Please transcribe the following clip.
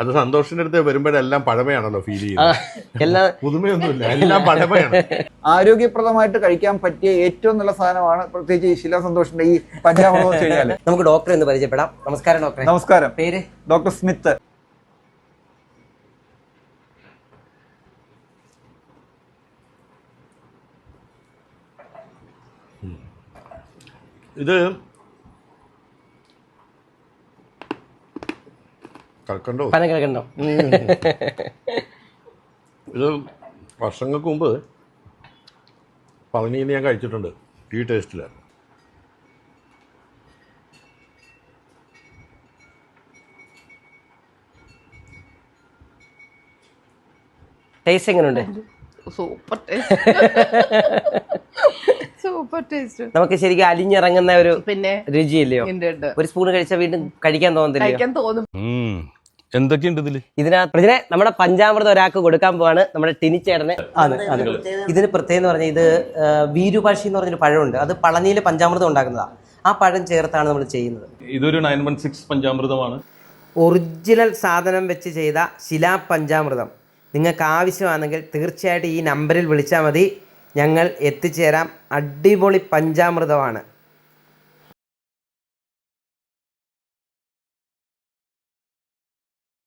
അത് സന്തോഷിന്റെ അടുത്ത് വരുമ്പോഴെല്ലാം പഴമയാണല്ലോ ഫീൽ ചെയ്യുന്നത്. എല്ലാം പുതുമയൊന്നുമില്ല, എല്ലാം പഴമയാണ്. ആരോഗ്യപ്രദമായിട്ട് കഴിക്കാൻ പറ്റിയ ഏറ്റവും നല്ല സാധനമാണ് പ്രത്യേകിച്ച് ഈ ശിലാ സന്തോഷിന്റെ ഈ പഞ്ചാമൃതം വെച്ച് കഴിഞ്ഞാല്. നമുക്ക് ഡോക്ടറെ ഒന്ന് പരിചയപ്പെടാം. നമസ്കാരം ഡോക്ടറെ. നമസ്കാരം. പേര്? Doctor Smith. ഇത് കൽക്കണ്ടോ? പനം കേൾക്കണ്ടോ? ഇത് വർഷങ്ങൾക്ക് മുമ്പ് പളനിയിൽ ഞാൻ കഴിച്ചിട്ടുണ്ട് ഈ ടേസ്റ്റിൽ. ടേസ്റ്റ് എങ്ങനെയുണ്ട്? Super taste. Super taste. നമുക്ക് ശരിക്കും അലിഞ്ഞിറങ്ങുന്ന ഒരു പിന്നെ രുചിയില്ലയോ? ഒരു സ്പൂൺ കഴിച്ചാൽ വീണ്ടും കഴിക്കാൻ തോന്നുന്നില്ല. എന്തൊക്കെയുണ്ട് ഇതില്? ഇതിനെ നമ്മുടെ പഞ്ചാമൃതം ഒരാൾക്ക് കൊടുക്കാൻ പോവാണ്, നമ്മുടെ ടിനിച്ചേട്ടന്. ഇതിന് പ്രത്യേകം എന്ന് പറഞ്ഞാൽ ഇത് വീരുപക്ഷി എന്ന് പറഞ്ഞൊരു പഴമുണ്ട്. അത് പളനിയിൽ പഞ്ചാമൃതം ഉണ്ടാക്കുന്നതാണ്. ആ പഴം ചേർത്താണ് നമ്മൾ ചെയ്യുന്നത്. ഇതൊരു 916 പഞ്ചാമൃതമാണ്. ഒറിജിനൽ സാധനം വെച്ച് ചെയ്ത ശിലാ പഞ്ചാമൃതം നിങ്ങൾക്ക് ആവശ്യമാണെങ്കിൽ തീർച്ചയായിട്ടും ഈ നമ്പറിൽ വിളിച്ചാൽ മതി, ഞങ്ങൾ എത്തിച്ചേരാം. അടിപൊളി പഞ്ചാമൃതമാണ്.